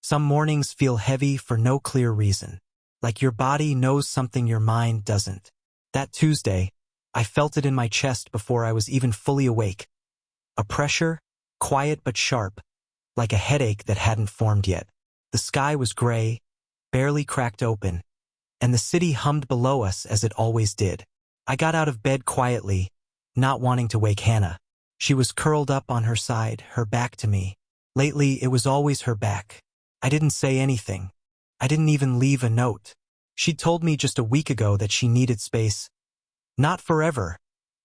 Some mornings feel heavy for no clear reason. Like your body knows something your mind doesn't. That Tuesday, I felt it in my chest before I was even fully awake. A pressure, quiet but sharp, like a headache that hadn't formed yet. The sky was gray, barely cracked open, and the city hummed below us as it always did. I got out of bed quietly, not wanting to wake Hannah. She was curled up on her side, her back to me. Lately, it was always her back. I didn't say anything. I didn't even leave a note. She'd told me just a week ago that she needed space. Not forever,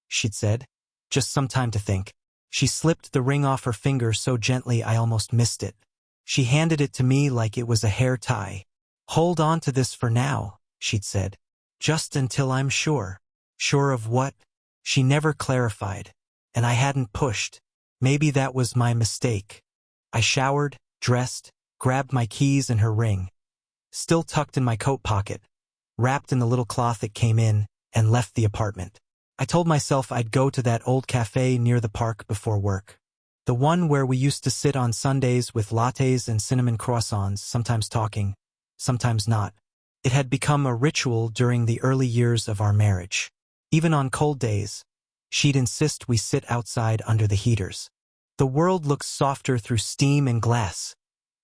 she'd said. Just some time to think. She slipped the ring off her finger so gently I almost missed it. She handed it to me like it was a hair tie. Hold on to this for now, she'd said. Just until I'm sure. Sure of what? She never clarified, and I hadn't pushed. Maybe that was my mistake. I showered, dressed, grabbed my keys and her ring. Still tucked in my coat pocket, wrapped in the little cloth it came in, and left the apartment. I told myself I'd go to that old cafe near the park before work. The one where we used to sit on Sundays with lattes and cinnamon croissants, sometimes talking, sometimes not. It had become a ritual during the early years of our marriage. Even on cold days, she'd insist we sit outside under the heaters. The world looks softer through steam and glass,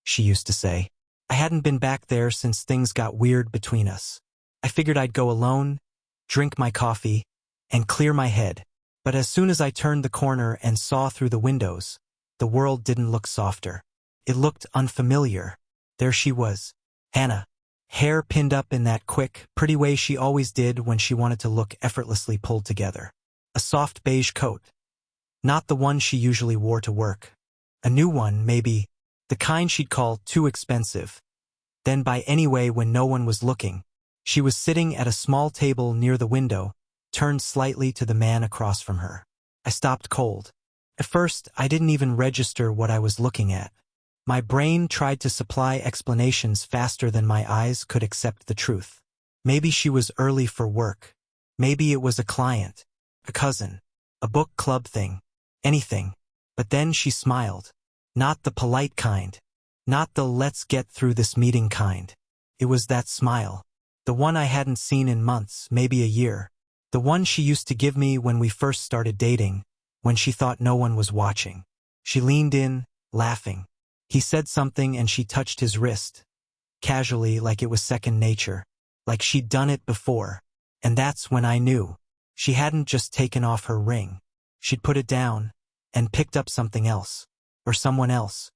she used to say. I hadn't been back there since things got weird between us. I figured I'd go alone, drink my coffee, and clear my head. But as soon as I turned the corner and saw through the windows, the world didn't look softer. It looked unfamiliar. There she was, Hannah, hair pinned up in that quick, pretty way she always did when she wanted to look effortlessly pulled together. A soft beige coat. Not the one she usually wore to work. A new one, maybe, the kind she'd call too expensive. Then by anyway when no one was looking, she was sitting at a small table near the window, turned slightly to the man across from her. I stopped cold. At first, I didn't even register what I was looking at. My brain tried to supply explanations faster than my eyes could accept the truth. Maybe she was early for work. Maybe it was a client, a cousin, a book club thing, anything. But then she smiled. Not the polite kind. Not the let's get through this meeting kind. It was that smile. The one I hadn't seen in months, maybe a year. The one she used to give me when we first started dating, when she thought no one was watching. She leaned in, laughing. He said something and she touched his wrist. Casually, like it was second nature. Like she'd done it before. And that's when I knew. She hadn't just taken off her ring. She'd put it down, and picked up something else. Or someone else.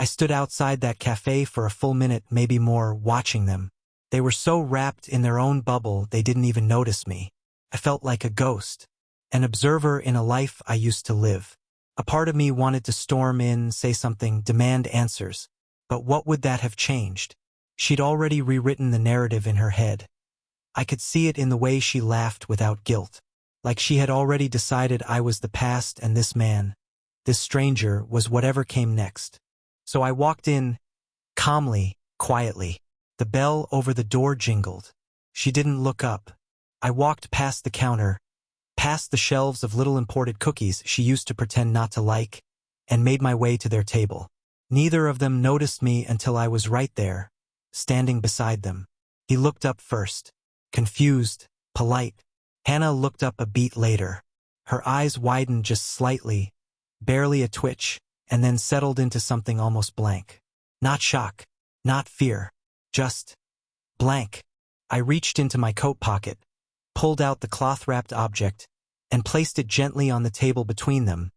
I stood outside that cafe for a full minute, maybe more, watching them. They were so wrapped in their own bubble they didn't even notice me. I felt like a ghost. An observer in a life I used to live. A part of me wanted to storm in, say something, demand answers. But what would that have changed? She'd already rewritten the narrative in her head. I could see it in the way she laughed without guilt. Like she had already decided I was the past and this man, this stranger, was whatever came next. So I walked in, calmly, quietly. The bell over the door jingled. She didn't look up. I walked past the counter, past the shelves of little imported cookies she used to pretend not to like, and made my way to their table. Neither of them noticed me until I was right there, standing beside them. He looked up first, confused, polite. Hannah looked up a beat later. Her eyes widened just slightly, barely a twitch, and then settled into something almost blank. Not shock, not fear, just blank. I reached into my coat pocket, pulled out the cloth-wrapped object, and placed it gently on the table between them,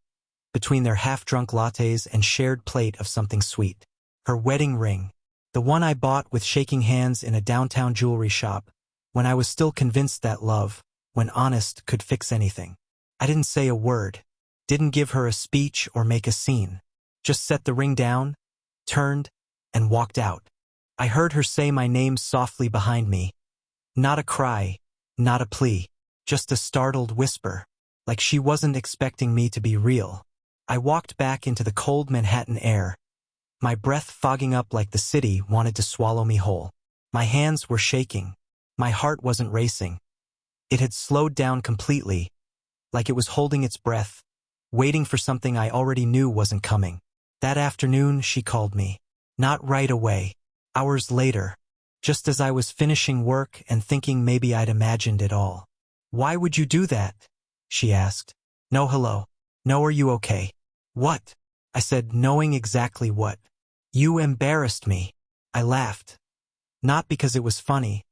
between their half-drunk lattes and shared plate of something sweet. Her wedding ring, the one I bought with shaking hands in a downtown jewelry shop, when I was still convinced that love, when honest, could fix anything. I didn't say a word, didn't give her a speech or make a scene. Just set the ring down, turned, and walked out. I heard her say my name softly behind me. Not a cry, not a plea, just a startled whisper, like she wasn't expecting me to be real. I walked back into the cold Manhattan air, my breath fogging up like the city wanted to swallow me whole. My hands were shaking. My heart wasn't racing. It had slowed down completely, like it was holding its breath, waiting for something I already knew wasn't coming. That afternoon, she called me. Not right away. Hours later. Just as I was finishing work and thinking maybe I'd imagined it all. Why would you do that? She asked. No hello. No are you okay? What? I said, knowing exactly what. You embarrassed me. I laughed. Not because it was funny,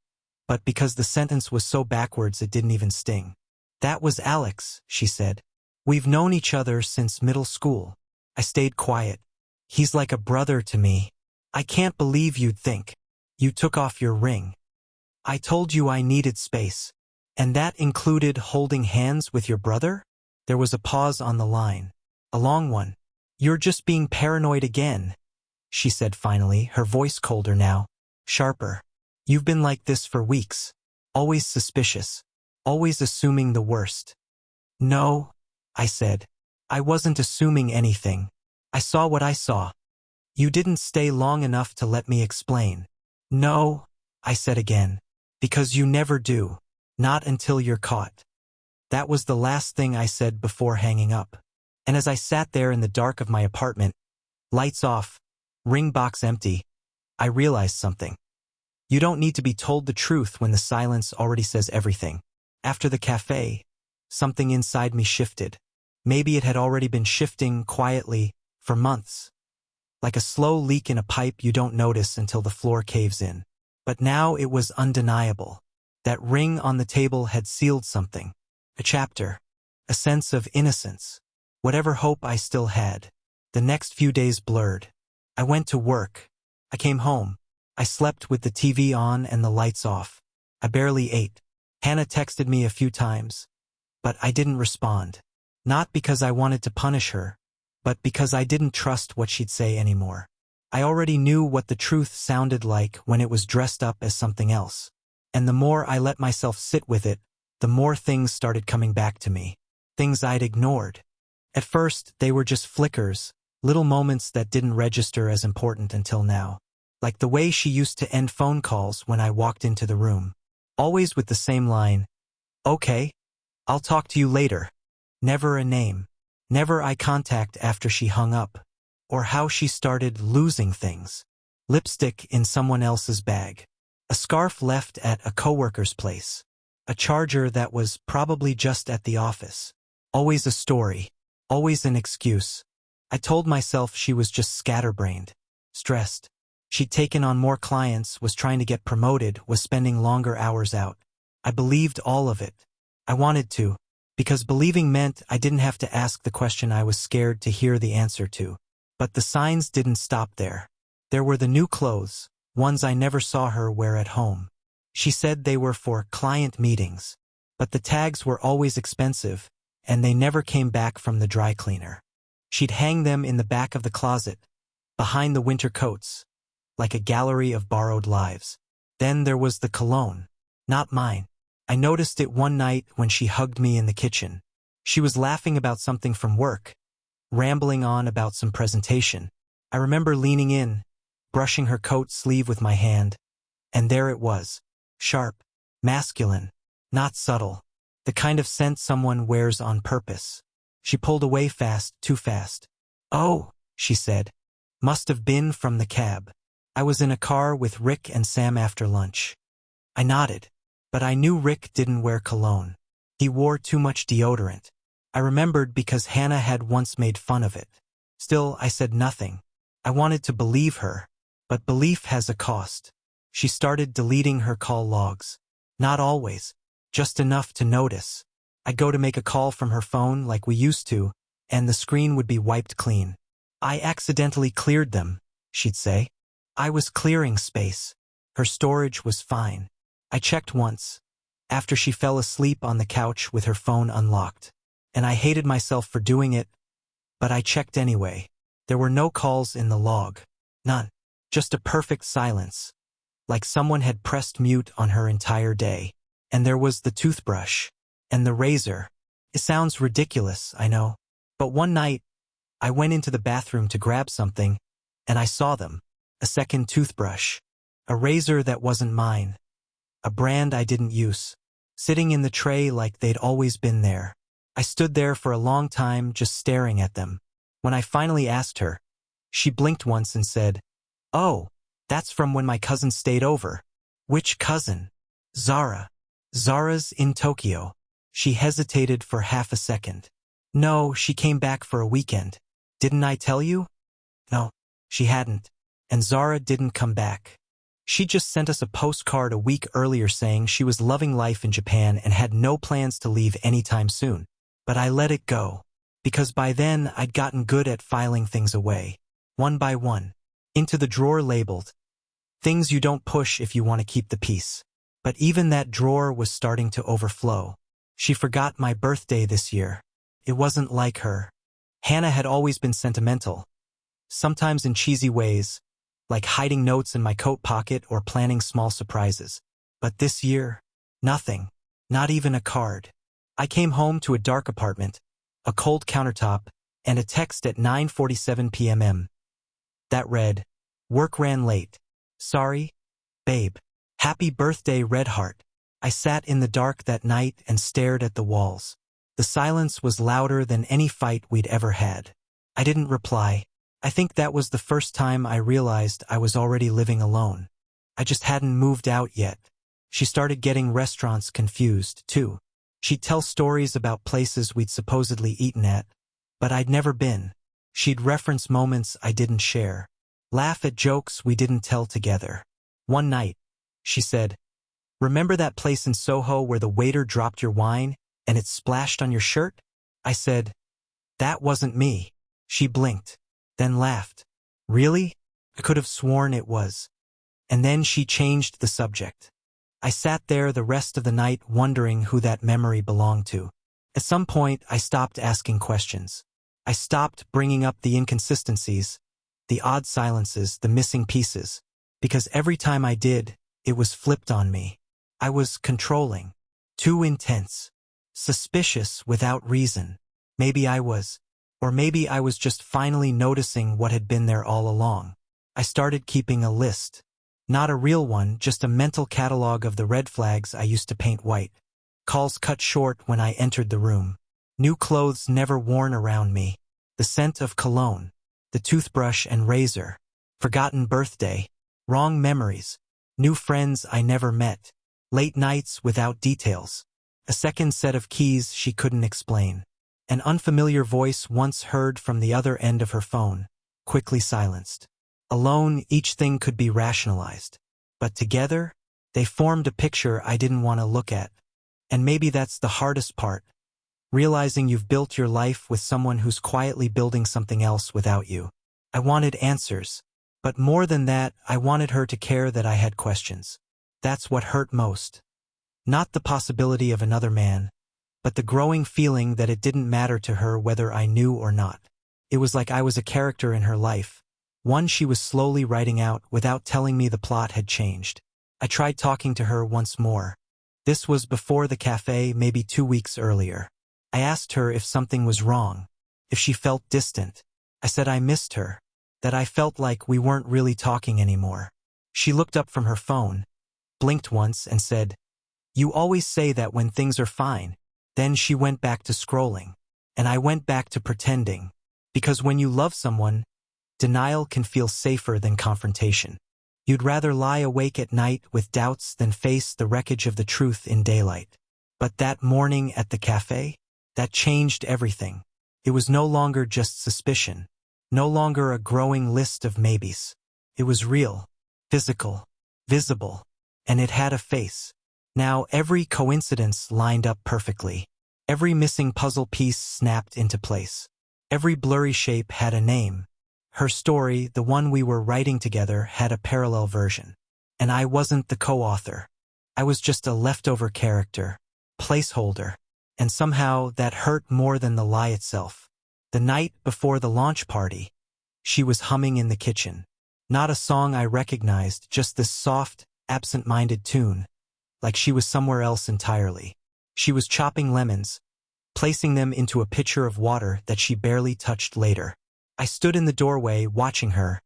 but because the sentence was so backwards it didn't even sting. That was Alex, she said. We've known each other since middle school. I stayed quiet. He's like a brother to me. I can't believe you'd think. You took off your ring. I told you I needed space. And that included holding hands with your brother? There was a pause on the line. A long one. You're just being paranoid again, she said finally, her voice colder now, sharper. You've been like this for weeks. Always suspicious. Always assuming the worst. No, I said. I wasn't assuming anything. I saw what I saw. You didn't stay long enough to let me explain. No, I said again. Because you never do. Not until you're caught. That was the last thing I said before hanging up. And as I sat there in the dark of my apartment, lights off, ring box empty, I realized something. You don't need to be told the truth when the silence already says everything. After the cafe, something inside me shifted. Maybe it had already been shifting quietly for months. Like a slow leak in a pipe you don't notice until the floor caves in. But now it was undeniable. That ring on the table had sealed something. A chapter. A sense of innocence. Whatever hope I still had. The next few days blurred. I went to work. I came home. I slept with the TV on and the lights off. I barely ate. Hannah texted me a few times. But I didn't respond. Not because I wanted to punish her, but because I didn't trust what she'd say anymore. I already knew what the truth sounded like when it was dressed up as something else. And the more I let myself sit with it, the more things started coming back to me. Things I'd ignored. At first, they were just flickers, little moments that didn't register as important until now. Like the way she used to end phone calls when I walked into the room. Always with the same line, "Okay, I'll talk to you later." Never a name. Never eye contact after she hung up. Or how she started losing things. Lipstick in someone else's bag. A scarf left at a coworker's place. A charger that was probably just at the office. Always a story. Always an excuse. I told myself she was just scatterbrained. Stressed. She'd taken on more clients, was trying to get promoted, was spending longer hours out. I believed all of it. I wanted to. Because believing meant I didn't have to ask the question I was scared to hear the answer to. But the signs didn't stop there. There were the new clothes, ones I never saw her wear at home. She said they were for client meetings. But the tags were always expensive, and they never came back from the dry cleaner. She'd hang them in the back of the closet, behind the winter coats, like a gallery of borrowed lives. Then there was the cologne. Not mine. I noticed it one night when she hugged me in the kitchen. She was laughing about something from work, rambling on about some presentation. I remember leaning in, brushing her coat sleeve with my hand, and there it was. Sharp, masculine, not subtle, the kind of scent someone wears on purpose. She pulled away fast, too fast. "Oh," she said. "Must have been from the cab. I was in a car with Rick and Sam after lunch." I nodded. But I knew Rick didn't wear cologne. He wore too much deodorant. I remembered because Hannah had once made fun of it. Still, I said nothing. I wanted to believe her. But belief has a cost. She started deleting her call logs. Not always. Just enough to notice. I'd go to make a call from her phone like we used to, and the screen would be wiped clean. "I accidentally cleared them," she'd say. I was clearing space. Her storage was fine. I checked once, after she fell asleep on the couch with her phone unlocked. And I hated myself for doing it, but I checked anyway. There were no calls in the log. None. Just a perfect silence. Like someone had pressed mute on her entire day. And there was the toothbrush. And the razor. It sounds ridiculous, I know. But one night, I went into the bathroom to grab something, and I saw them. A second toothbrush. A razor that wasn't mine. A brand I didn't use. Sitting in the tray like they'd always been there. I stood there for a long time just staring at them. When I finally asked her, she blinked once and said, Oh, that's from when my cousin stayed over. Which cousin? Zara. Zara's in Tokyo. She hesitated for half a second. No, she came back for a weekend. Didn't I tell you? No, she hadn't. And Zara didn't come back. She just sent us a postcard a week earlier saying she was loving life in Japan and had no plans to leave anytime soon. But I let it go. Because by then I'd gotten good at filing things away. One by one. Into the drawer labeled. Things you don't push if you want to keep the peace. But even that drawer was starting to overflow. She forgot my birthday this year. It wasn't like her. Hannah had always been sentimental. Sometimes in cheesy ways, like hiding notes in my coat pocket or planning small surprises. But this year, nothing. Not even a card. I came home to a dark apartment, a cold countertop, and a text at 9:47 p.m. That read, "Work ran late. Sorry, babe. Happy birthday, Red Heart." I sat in the dark that night and stared at the walls. The silence was louder than any fight we'd ever had. I didn't reply. I think that was the first time I realized I was already living alone. I just hadn't moved out yet. She started getting restaurants confused, too. She'd tell stories about places we'd supposedly eaten at, but I'd never been. She'd reference moments I didn't share, laugh at jokes we didn't tell together. One night, she said, "Remember that place in Soho where the waiter dropped your wine and it splashed on your shirt?" I said, "That wasn't me." She blinked, then laughed. "Really?" I could have sworn it was. And then she changed the subject. I sat there the rest of the night wondering who that memory belonged to. At some point, I stopped asking questions. I stopped bringing up the inconsistencies, the odd silences, the missing pieces, because every time I did, it was flipped on me. I was controlling, too intense, suspicious without reason. Maybe I was. Or maybe I was just finally noticing what had been there all along. I started keeping a list. Not a real one, just a mental catalog of the red flags I used to paint white. Calls cut short when I entered the room. New clothes never worn around me. The scent of cologne. The toothbrush and razor. Forgotten birthday. Wrong memories. New friends I never met. Late nights without details. A second set of keys she couldn't explain. An unfamiliar voice once heard from the other end of her phone, quickly silenced. Alone, each thing could be rationalized. But together, they formed a picture I didn't want to look at. And maybe that's the hardest part. Realizing you've built your life with someone who's quietly building something else without you. I wanted answers. But more than that, I wanted her to care that I had questions. That's what hurt most. Not the possibility of another man, but the growing feeling that it didn't matter to her whether I knew or not. It was like I was a character in her life, one she was slowly writing out without telling me the plot had changed. I tried talking to her once more. This was before the cafe, maybe 2 weeks earlier. I asked her if something was wrong, if she felt distant. I said I missed her, that I felt like we weren't really talking anymore. She looked up from her phone, blinked once and said, "You always say that when things are fine." Then she went back to scrolling, and I went back to pretending. Because when you love someone, denial can feel safer than confrontation. You'd rather lie awake at night with doubts than face the wreckage of the truth in daylight. But that morning at the cafe, that changed everything. It was no longer just suspicion, no longer a growing list of maybes. It was real, physical, visible, and it had a face. Now every coincidence lined up perfectly. Every missing puzzle piece snapped into place. Every blurry shape had a name. Her story, the one we were writing together, had a parallel version. And I wasn't the co-author. I was just a leftover character, placeholder. And somehow that hurt more than the lie itself. The night before the launch party, she was humming in the kitchen. Not a song I recognized, just this soft, absent-minded tune, like she was somewhere else entirely. She was chopping lemons, placing them into a pitcher of water that she barely touched later. I stood in the doorway watching her,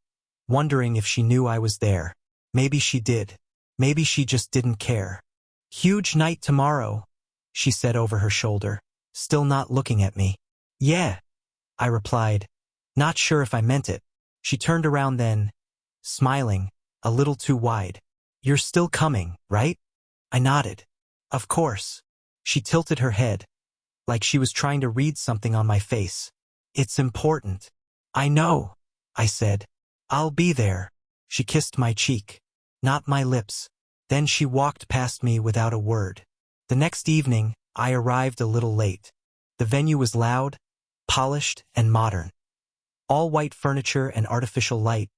wondering if she knew I was there. Maybe she did. Maybe she just didn't care. "Huge night tomorrow," she said over her shoulder, still not looking at me. "Yeah," I replied, not sure if I meant it. She turned around then, smiling, a little too wide. "You're still coming, right?" I nodded. "Of course." She tilted her head, like she was trying to read something on my face. "It's important." "I know," I said. "I'll be there." She kissed my cheek, not my lips. Then she walked past me without a word. The next evening, I arrived a little late. The venue was loud, polished, and modern. All white furniture and artificial light,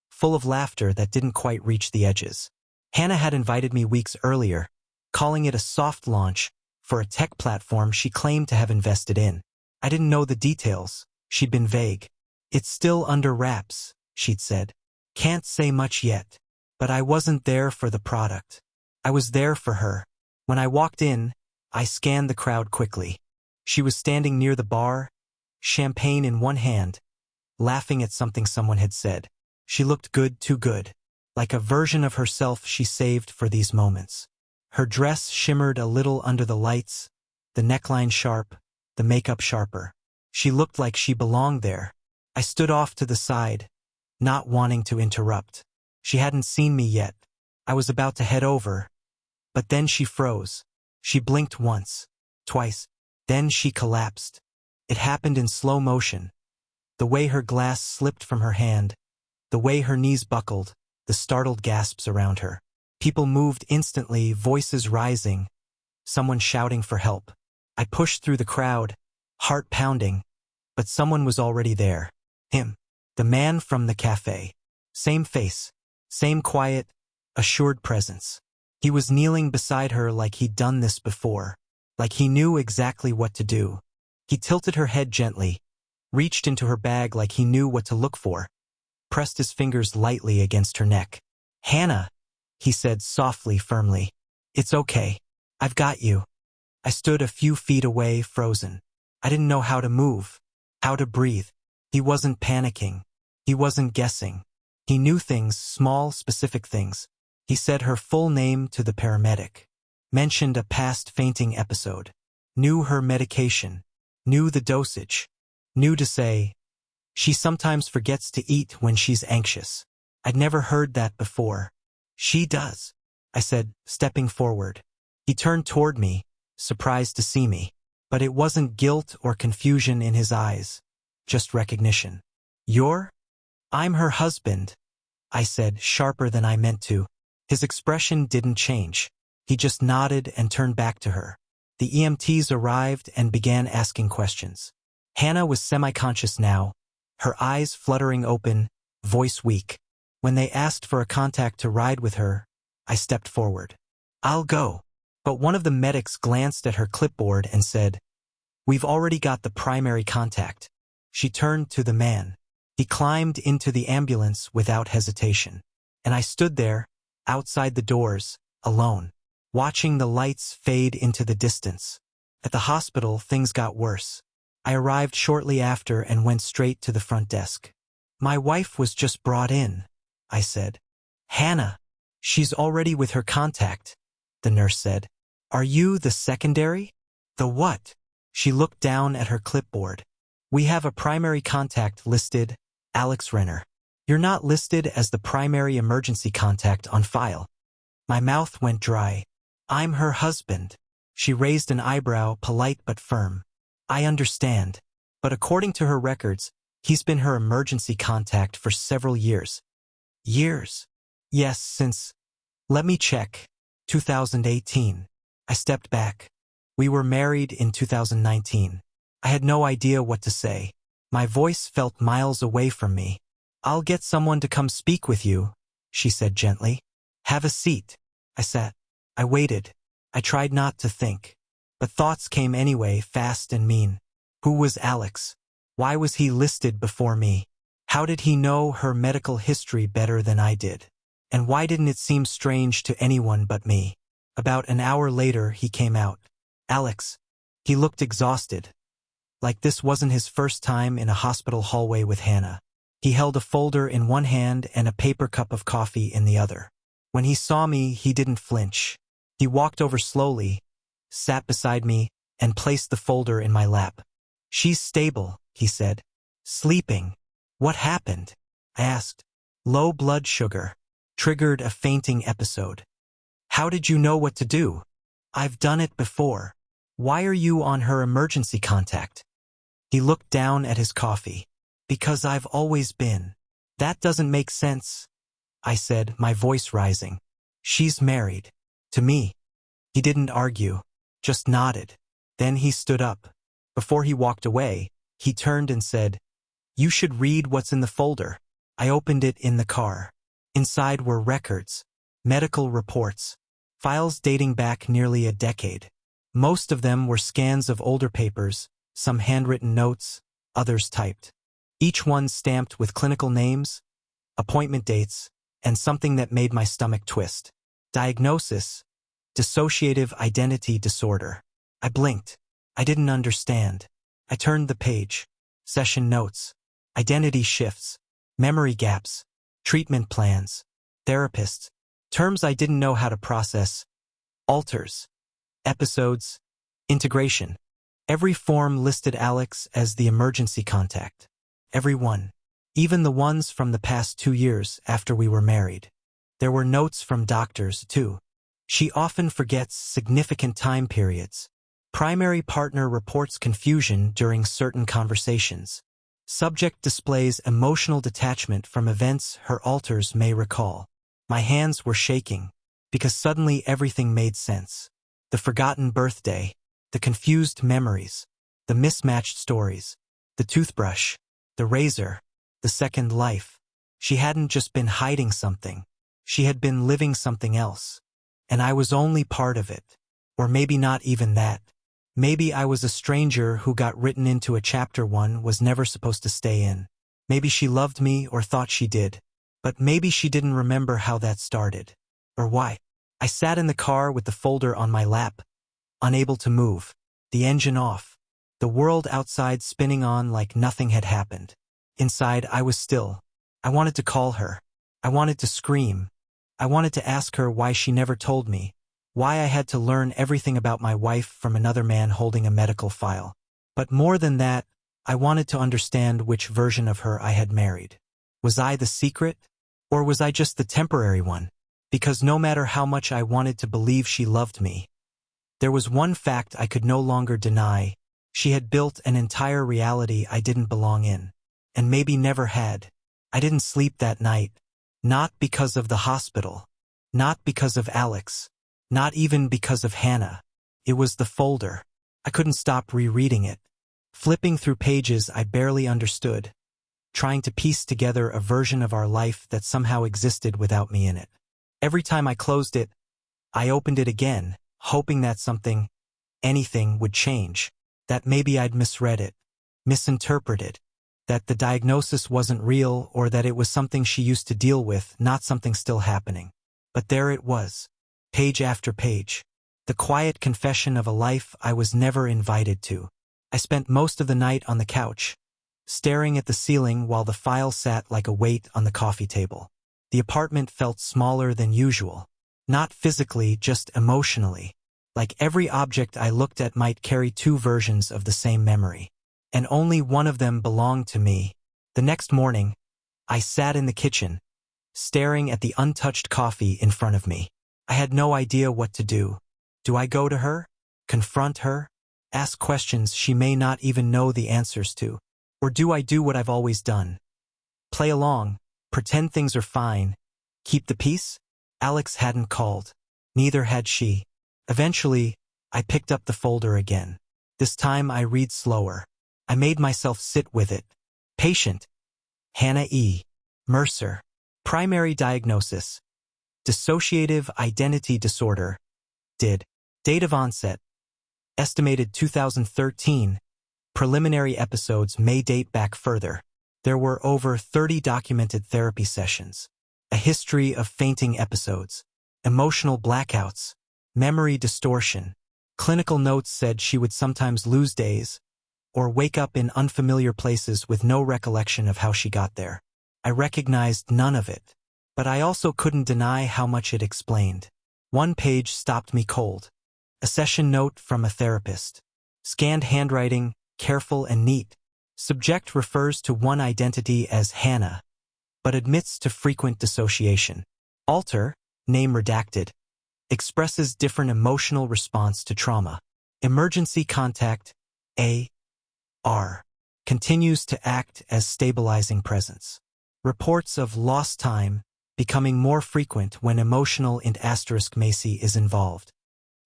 full of laughter that didn't quite reach the edges. Hannah had invited me weeks earlier, calling it a soft launch for a tech platform she claimed to have invested in. I didn't know the details. She'd been vague. "It's still under wraps," she'd said. "Can't say much yet." But I wasn't there for the product. I was there for her. When I walked in, I scanned the crowd quickly. She was standing near the bar, champagne in one hand, laughing at something someone had said. She looked good, too good, like a version of herself she saved for these moments. Her dress shimmered a little under the lights, the neckline sharp, the makeup sharper. She looked like she belonged there. I stood off to the side, not wanting to interrupt. She hadn't seen me yet. I was about to head over, but then she froze. She blinked once, twice, then she collapsed. It happened in slow motion. The way her glass slipped from her hand, the way her knees buckled, the startled gasps around her. People moved instantly, voices rising, someone shouting for help. I pushed through the crowd, heart pounding, but someone was already there. Him. The man from the cafe. Same face, same quiet, assured presence. He was kneeling beside her like he'd done this before, like he knew exactly what to do. He tilted her head gently, reached into her bag like he knew what to look for, pressed his fingers lightly against her neck. "Hannah," he said softly, firmly. "It's okay. I've got you." I stood a few feet away, frozen. I didn't know how to move, how to breathe. He wasn't panicking. He wasn't guessing. He knew things, small, specific things. He said her full name to the paramedic, mentioned a past fainting episode, knew her medication, knew the dosage, knew to say, "She sometimes forgets to eat when she's anxious." I'd never heard that before. "She does," I said, stepping forward. He turned toward me, surprised to see me, but it wasn't guilt or confusion in his eyes, just recognition. I'm her husband," I said, sharper than I meant to. His expression didn't change. He just nodded and turned back to her. The EMTs arrived and began asking questions. Hannah was semi-conscious now, her eyes fluttering open, voice weak. When they asked for a contact to ride with her, I stepped forward. "I'll go." But one of the medics glanced at her clipboard and said, "We've already got the primary contact." She turned to the man. He climbed into the ambulance without hesitation. And I stood there, outside the doors, alone, watching the lights fade into the distance. At the hospital, things got worse. I arrived shortly after and went straight to the front desk. "My wife was just brought in," I said. "Hannah, she's already with her contact," the nurse said. "Are you the secondary?" "The what?" She looked down at her clipboard. "We have a primary contact listed, Alex Renner. You're not listed as the primary emergency contact on file." My mouth went dry. "I'm her husband." She raised an eyebrow, polite but firm. "I understand. But according to her records, he's been her emergency contact for several years." "Years?" "Yes, since, let me check, 2018. I stepped back. "We were married in 2019. I had no idea what to say. My voice felt miles away from me. "I'll get someone to come speak with you," she said gently. "Have a seat." I sat. I waited. I tried not to think. But thoughts came anyway, fast and mean. Who was Alex? Why was he listed before me? How did he know her medical history better than I did? And why didn't it seem strange to anyone but me? About an hour later, he came out. "Alex." He looked exhausted, like this wasn't his first time in a hospital hallway with Hannah. He held a folder in one hand and a paper cup of coffee in the other. When he saw me, he didn't flinch. He walked over slowly, sat beside me, and placed the folder in my lap. "She's stable," he said. "Sleeping." "What happened?" I asked. Low blood sugar. Triggered a fainting episode. How did you know what to do? I've done it before. Why are you on her emergency contact? He looked down at his coffee. Because I've always been. That doesn't make sense, I said, my voice rising. She's married. To me. He didn't argue, just nodded. Then he stood up. Before he walked away, he turned and said, "You should read what's in the folder." I opened it in the car. Inside were records, medical reports, files dating back nearly a decade. Most of them were scans of older papers, some handwritten notes, others typed. Each one stamped with clinical names, appointment dates, and something that made my stomach twist. Diagnosis: dissociative identity disorder. I blinked. I didn't understand. I turned the page. Session notes. Identity shifts. Memory gaps. Treatment plans. Therapists. Terms I didn't know how to process. Alters. Episodes. Integration. Every form listed Alex as the emergency contact. Every one. Even the ones from the past 2 years after we were married. There were notes from doctors, too. She often forgets significant time periods. Primary partner reports confusion during certain conversations. Subject displays emotional detachment from events her alters may recall. My hands were shaking, because suddenly everything made sense. The forgotten birthday, the confused memories, the mismatched stories, the toothbrush, the razor, the second life. She hadn't just been hiding something. She had been living something else. And I was only part of it. Or maybe not even that. Maybe I was a stranger who got written into a chapter one was never supposed to stay in. Maybe she loved me or thought she did. But maybe she didn't remember how that started. Or why. I sat in the car with the folder on my lap, unable to move, the engine off, the world outside spinning on like nothing had happened. Inside, I was still. I wanted to call her. I wanted to scream. I wanted to ask her why she never told me, why I had to learn everything about my wife from another man holding a medical file. But more than that, I wanted to understand which version of her I had married. Was I the secret? Or was I just the temporary one? Because no matter how much I wanted to believe she loved me, there was one fact I could no longer deny. She had built an entire reality I didn't belong in. And maybe never had. I didn't sleep that night. Not because of the hospital. Not because of Alex. Not even because of Hannah. It was the folder. I couldn't stop rereading it. Flipping through pages I barely understood. Trying to piece together a version of our life that somehow existed without me in it. Every time I closed it, I opened it again, hoping that something, anything, would change. That maybe I'd misread it. Misinterpreted. That the diagnosis wasn't real or that it was something she used to deal with, not something still happening. But there it was. Page after page. The quiet confession of a life I was never invited to. I spent most of the night on the couch, staring at the ceiling while the file sat like a weight on the coffee table. The apartment felt smaller than usual. Not physically, just emotionally. Like every object I looked at might carry 2 versions of the same memory. And only one of them belonged to me. The next morning, I sat in the kitchen, staring at the untouched coffee in front of me. I had no idea what to do. Do I go to her? Confront her? Ask questions she may not even know the answers to? Or do I do what I've always done? Play along, pretend things are fine. Keep the peace? Alex hadn't called. Neither had she. Eventually, I picked up the folder again. This time I read slower. I made myself sit with it. Patient. Hannah E. Mercer. Primary diagnosis. Dissociative identity disorder. Did. Date of onset. Estimated 2013. Preliminary episodes may date back further. There were over 30 documented therapy sessions. A history of fainting episodes. Emotional blackouts. Memory distortion. Clinical notes said she would sometimes lose days, or wake up in unfamiliar places with no recollection of how she got there. I recognized none of it, but I also couldn't deny how much it explained. One page stopped me cold. A session note from a therapist. Scanned handwriting, careful and neat. Subject refers to one identity as Hannah. but admits to frequent dissociation. Alter, name redacted, expresses different emotional response to trauma. Emergency contact, AR, continues to act as stabilizing presence. Reports of lost time becoming more frequent when emotional int asterisk Macy is involved.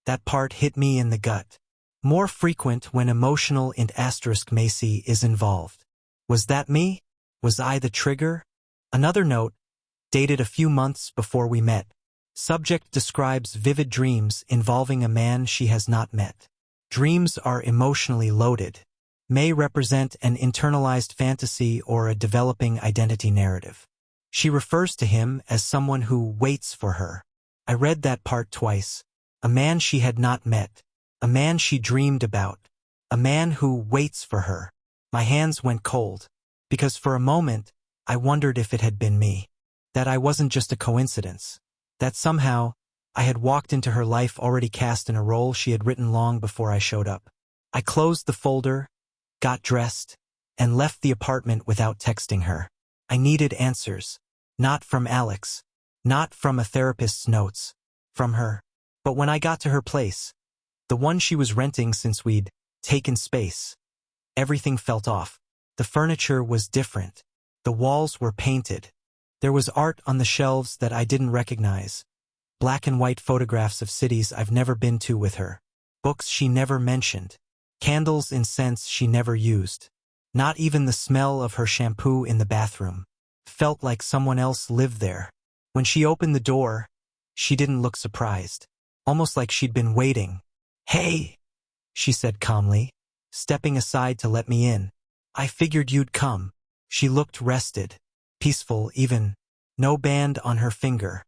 That part hit me in the gut. More frequent when emotional int asterisk Macy is involved. Was that me? Was I the trigger? Another note, dated a few months before we met. Subject describes vivid dreams involving a man she has not met. Dreams are emotionally loaded, may represent an internalized fantasy or a developing identity narrative. She refers to him as someone who waits for her. I read that part twice. A man she had not met. A man she dreamed about. A man who waits for her. My hands went cold, because for a moment, I wondered if it had been me. That I wasn't just a coincidence. That somehow, I had walked into her life already cast in a role she had written long before I showed up. I closed the folder, got dressed, and left the apartment without texting her. I needed answers. Not from Alex. Not from a therapist's notes. From her. But when I got to her place, the one she was renting since we'd taken space, everything felt off. The furniture was different. The walls were painted. There was art on the shelves that I didn't recognize. Black and white photographs of cities I've never been to with her. Books she never mentioned. Candles and scents she never used. Not even the smell of her shampoo in the bathroom. Felt like someone else lived there. When she opened the door, she didn't look surprised. Almost like she'd been waiting. "Hey," she said calmly, stepping aside to let me in. "I figured you'd come." She looked rested, peaceful even. No band on her finger.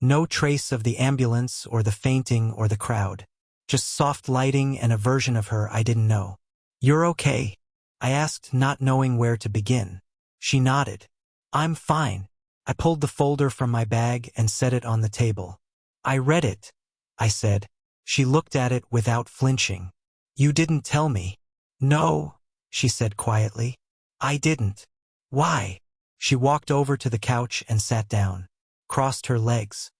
No trace of the ambulance or the fainting or the crowd. Just soft lighting and a version of her I didn't know. "You're okay?" I asked, not knowing where to begin. She nodded. "I'm fine." I pulled the folder from my bag and set it on the table. "I read it," I said. She looked at it without flinching. "You didn't tell me." "No," she said quietly. "I didn't." "Why?" She walked over to the couch and sat down, crossed her legs,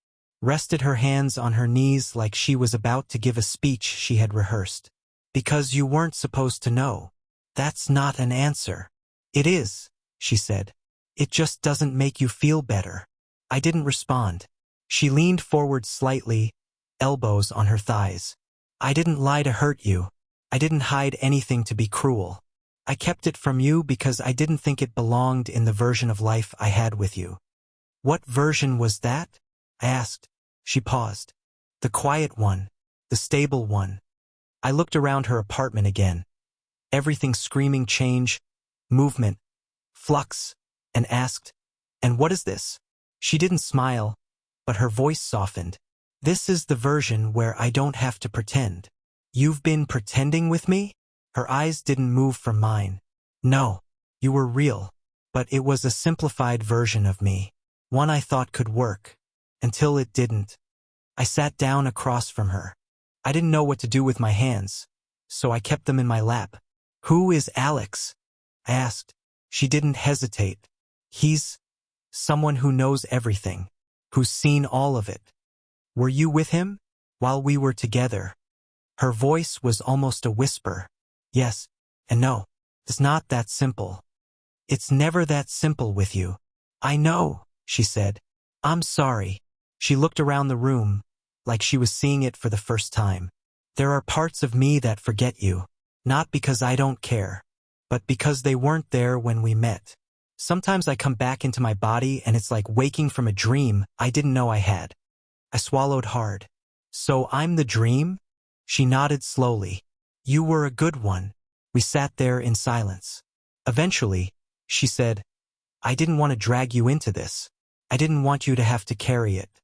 rested her hands on her knees like she was about to give a speech she had rehearsed. "Because you weren't supposed to know." "That's not an answer." "It is," she said. "It just doesn't make you feel better." I didn't respond. She leaned forward slightly, elbows on her thighs. "I didn't lie to hurt you. I didn't hide anything to be cruel. I kept it from you because I didn't think it belonged in the version of life I had with you." "What version was that?" I asked. She paused. "The quiet one. The stable one." I looked around her apartment again. Everything screaming change, movement, flux, and asked, "And what is this?" She didn't smile, but her voice softened. "This is the version where I don't have to pretend." "You've been pretending with me?" Her eyes didn't move from mine. "No, you were real, but it was a simplified version of me. One I thought could work. Until it didn't." I sat down across from her. I didn't know what to do with my hands, so I kept them in my lap. "Who is Alex?" I asked. She didn't hesitate. "He's someone who knows everything, who's seen all of it." "Were you with him while we were together?" Her voice was almost a whisper. "Yes and no. It's not that simple." "It's never that simple with you." "I know," she said. "I'm sorry." She looked around the room, like she was seeing it for the first time. "There are parts of me that forget you. Not because I don't care, but because they weren't there when we met. Sometimes I come back into my body and it's like waking from a dream I didn't know I had." I swallowed hard. "So I'm the dream?" She nodded slowly. "You were a good one." We sat there in silence. Eventually, she said, "I didn't want to drag you into this. I didn't want you to have to carry it."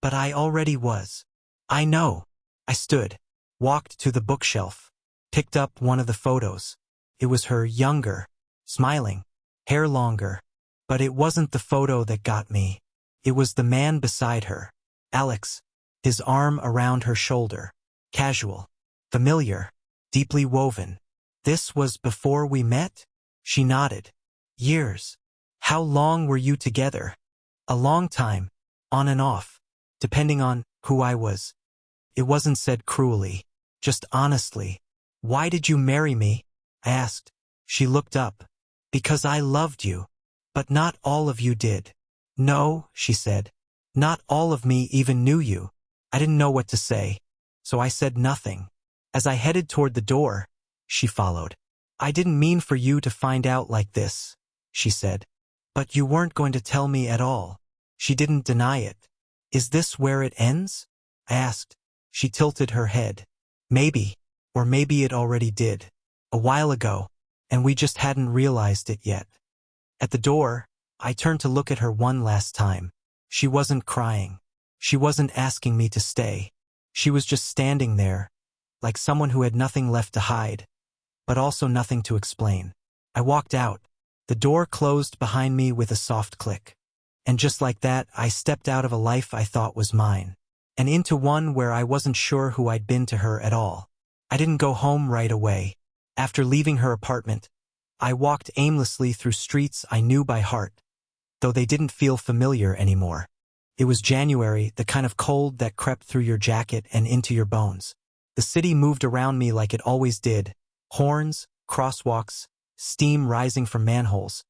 "But I already was." "I know." I stood, walked to the bookshelf, picked up one of the photos. It was her younger, smiling, hair longer. But it wasn't the photo that got me. It was the man beside her. Alex, his arm around her shoulder. Casual, familiar, deeply woven. "This was before we met?" She nodded. "Years." How long were you together? A long time, on and off, depending on who I was. It wasn't said cruelly, just honestly. Why did you marry me? I asked. She looked up. Because I loved you. But not all of you did. No, she said. Not all of me even knew you. I didn't know what to say, so I said nothing. As I headed toward the door, she followed. I didn't mean for you to find out like this, she said. But you weren't going to tell me at all. She didn't deny it. Is this where it ends? I asked. She tilted her head. Maybe, or maybe it already did. A while ago, and we just hadn't realized it yet. At the door, I turned to look at her one last time. She wasn't crying. She wasn't asking me to stay. She was just standing there, like someone who had nothing left to hide, but also nothing to explain. I walked out. The door closed behind me with a soft click. And just like that, I stepped out of a life I thought was mine, and into one where I wasn't sure who I'd been to her at all. I didn't go home right away. After leaving her apartment, I walked aimlessly through streets I knew by heart, though they didn't feel familiar anymore. It was January, the kind of cold that crept through your jacket and into your bones. The city moved around me like it always did. Horns, crosswalks, steam rising from manholes.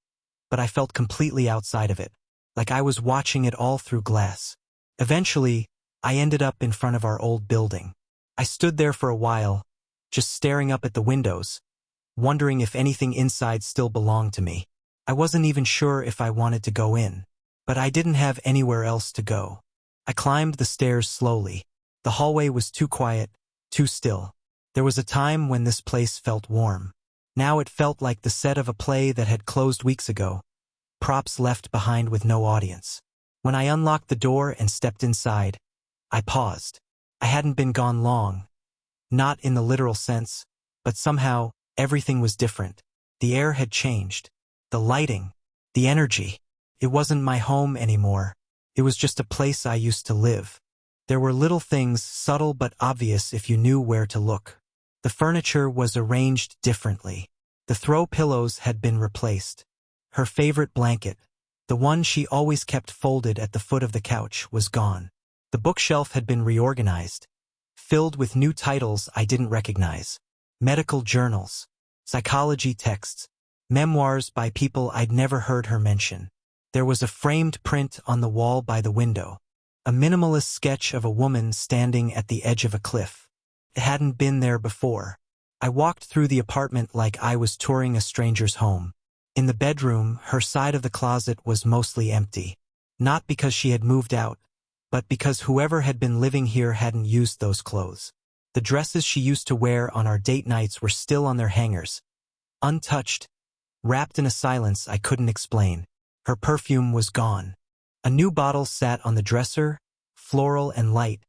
But I felt completely outside of it, like I was watching it all through glass. Eventually, I ended up in front of our old building. I stood there for a while, just staring up at the windows, wondering if anything inside still belonged to me. I wasn't even sure if I wanted to go in, but I didn't have anywhere else to go. I climbed the stairs slowly. The hallway was too quiet, too still. There was a time when this place felt warm. Now it felt like the set of a play that had closed weeks ago, props left behind with no audience. When I unlocked the door and stepped inside, I paused. I hadn't been gone long. Not in the literal sense, but somehow, everything was different. The air had changed. The lighting. The energy. It wasn't my home anymore. It was just a place I used to live. There were little things, subtle but obvious if you knew where to look. The furniture was arranged differently. The throw pillows had been replaced. Her favorite blanket, the one she always kept folded at the foot of the couch, was gone. The bookshelf had been reorganized, filled with new titles I didn't recognize. Medical journals, psychology texts, memoirs by people I'd never heard her mention. There was a framed print on the wall by the window, a minimalist sketch of a woman standing at the edge of a cliff. It hadn't been there before. I walked through the apartment like I was touring a stranger's home. In the bedroom, her side of the closet was mostly empty. Not because she had moved out, but because whoever had been living here hadn't used those clothes. The dresses she used to wear on our date nights were still on their hangers, untouched, wrapped in a silence I couldn't explain. Her perfume was gone. A new bottle sat on the dresser, floral and light,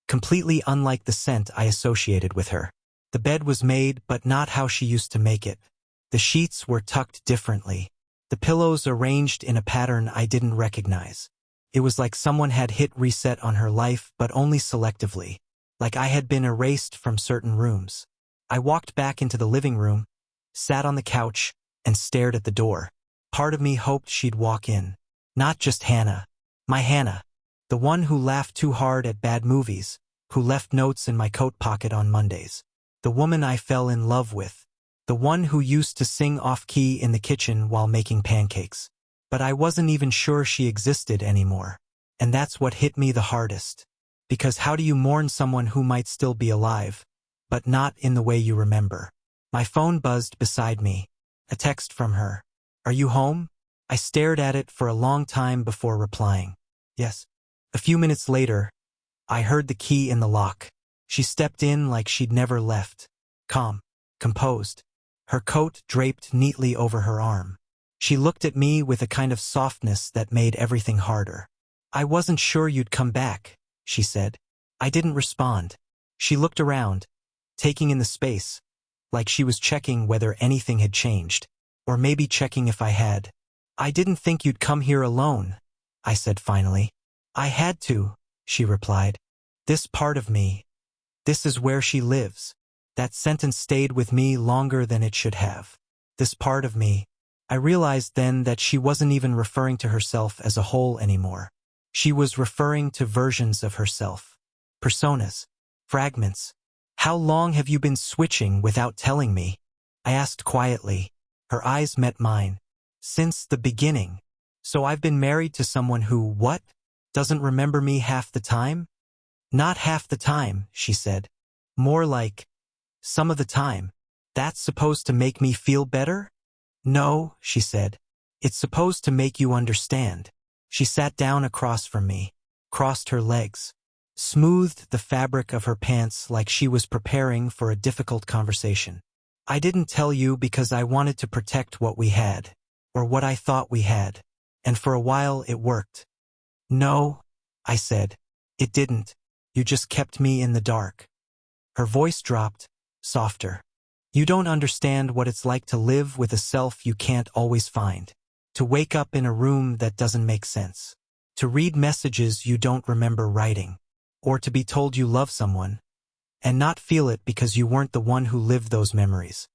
completely unlike the scent I associated with her. The bed was made, but not how she used to make it. The sheets were tucked differently. The pillows arranged in a pattern I didn't recognize. It was like someone had hit reset on her life, but only selectively. Like I had been erased from certain rooms. I walked back into the living room, sat on the couch, and stared at the door. Part of me hoped she'd walk in. Not just Hannah. My Hannah. The one who laughed too hard at bad movies, who left notes in my coat pocket on Mondays. The woman I fell in love with. The one who used to sing off-key in the kitchen while making pancakes. But I wasn't even sure she existed anymore. And that's what hit me the hardest. Because how do you mourn someone who might still be alive, but not in the way you remember? My phone buzzed beside me. A text from her. Are you home? I stared at it for a long time before replying. Yes. A few minutes later, I heard the key in the lock. She stepped in like she'd never left. Calm. Composed. Her coat draped neatly over her arm. She looked at me with a kind of softness that made everything harder. I wasn't sure you'd come back, she said. I didn't respond. She looked around, taking in the space, like she was checking whether anything had changed, or maybe checking if I had. I didn't think you'd come here alone, I said finally. I had to, she replied. This part of me. This is where she lives. That sentence stayed with me longer than it should have. This part of me. I realized then that she wasn't even referring to herself as a whole anymore. She was referring to versions of herself. Personas. Fragments. How long have you been switching without telling me? I asked quietly. Her eyes met mine. Since the beginning. So I've been married to someone who, what? Doesn't remember me half the time? Not half the time, she said. More like, some of the time. That's supposed to make me feel better? No, she said. It's supposed to make you understand. She sat down across from me, crossed her legs, smoothed the fabric of her pants like she was preparing for a difficult conversation. I didn't tell you because I wanted to protect what we had, or what I thought we had, and for a while it worked. No, I said. It didn't. You just kept me in the dark. Her voice dropped, softer. You don't understand what it's like to live with a self you can't always find. To wake up in a room that doesn't make sense. To read messages you don't remember writing. Or to be told you love someone, and not feel it because you weren't the one who lived those memories.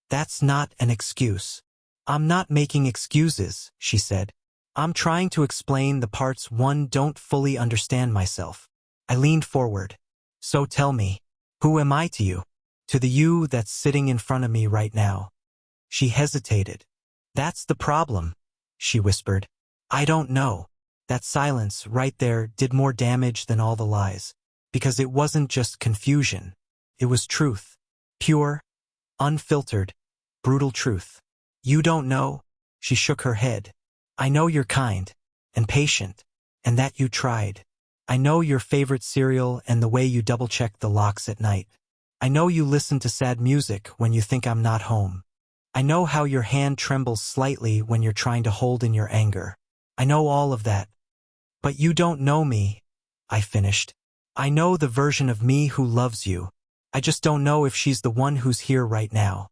That's not an excuse. I'm not making excuses, she said. I'm trying to explain the parts one don't fully understand myself. I leaned forward. So tell me, who am I to you? To the you that's sitting in front of me right now. She hesitated. That's the problem, she whispered. I don't know. That silence right there did more damage than all the lies. Because it wasn't just confusion. It was truth. Pure, unfiltered, brutal truth. You don't know? She shook her head. I know you're kind and patient, and that you tried. I know your favorite cereal and the way you double-check the locks at night. I know you listen to sad music when you think I'm not home. I know how your hand trembles slightly when you're trying to hold in your anger. I know all of that. But you don't know me, I finished. I know the version of me who loves you. I just don't know if she's the one who's here right now.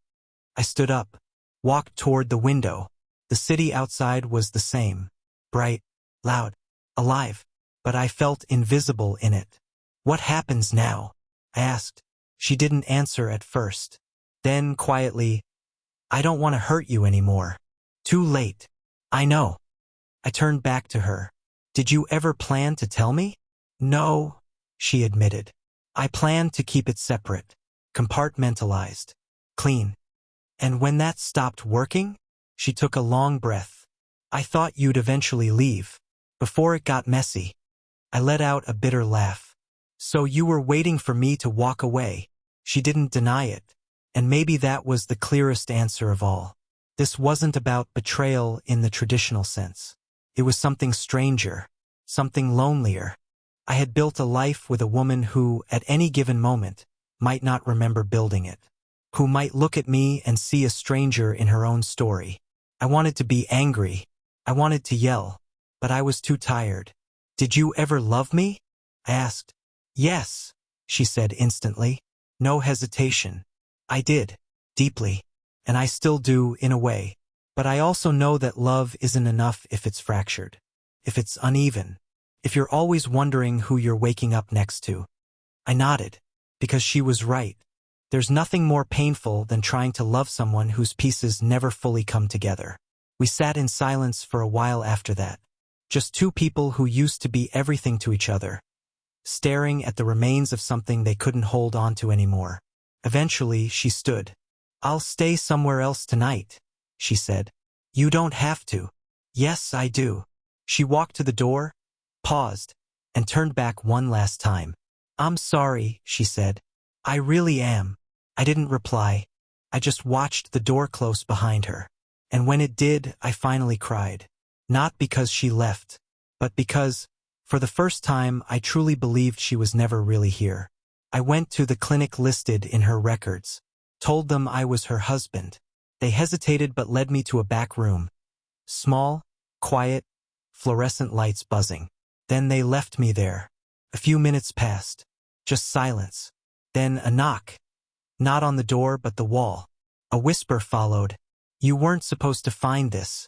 I stood up, walked toward the window. The city outside was the same. Bright, loud, alive. But I felt invisible in it. What happens now? I asked. She didn't answer at first. Then, quietly, I don't want to hurt you anymore. Too late. I know. I turned back to her. Did you ever plan to tell me? No, she admitted. I planned to keep it separate, compartmentalized, clean. And when that stopped working, she took a long breath. I thought you'd eventually leave, before it got messy. I let out a bitter laugh. So you were waiting for me to walk away. She didn't deny it. And maybe that was the clearest answer of all. This wasn't about betrayal in the traditional sense. It was something stranger, something lonelier. I had built a life with a woman who, at any given moment, might not remember building it. Who might look at me and see a stranger in her own story. I wanted to be angry. I wanted to yell. But I was too tired. Did you ever love me? I asked. Yes, she said instantly. No hesitation. I did. Deeply. And I still do, in a way. But I also know that love isn't enough if it's fractured. If it's uneven. If you're always wondering who you're waking up next to. I nodded. Because she was right. There's nothing more painful than trying to love someone whose pieces never fully come together. We sat in silence for a while after that. Just two people who used to be everything to each other. Staring at the remains of something they couldn't hold on to anymore. Eventually, she stood. I'll stay somewhere else tonight, she said. You don't have to. Yes, I do. She walked to the door, paused, and turned back one last time. I'm sorry, she said. I really am. I didn't reply. I just watched the door close behind her. And when it did, I finally cried. Not because she left, but because, for the first time, I truly believed she was never really here. I went to the clinic listed in her records, told them I was her husband. They hesitated but led me to a back room. Small, quiet, fluorescent lights buzzing. Then they left me there. A few minutes passed. Just silence. Then a knock. Not on the door but the wall. A whisper followed. You weren't supposed to find this.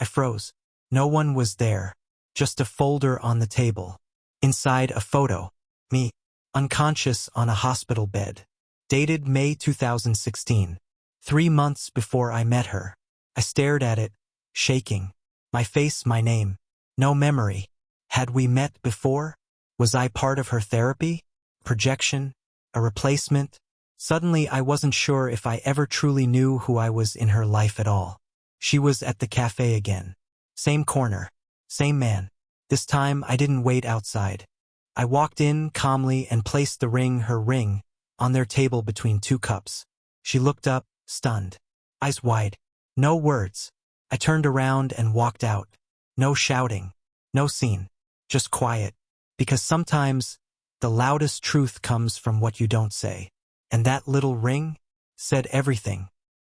I froze. No one was there. Just a folder on the table. Inside a photo. Me, unconscious on a hospital bed. Dated May 2016. 3 months before I met her. I stared at it, shaking. My face, my name. No memory. Had we met before? Was I part of her therapy? Projection? A replacement? Suddenly I wasn't sure if I ever truly knew who I was in her life at all. She was at the cafe again. Same corner. Same man. This time I didn't wait outside. I walked in calmly and placed the ring, her ring, on their table between two cups. She looked up, stunned. Eyes wide. No words. I turned around and walked out. No shouting. No scene. Just quiet. Because sometimes the loudest truth comes from what you don't say. And that little ring said everything.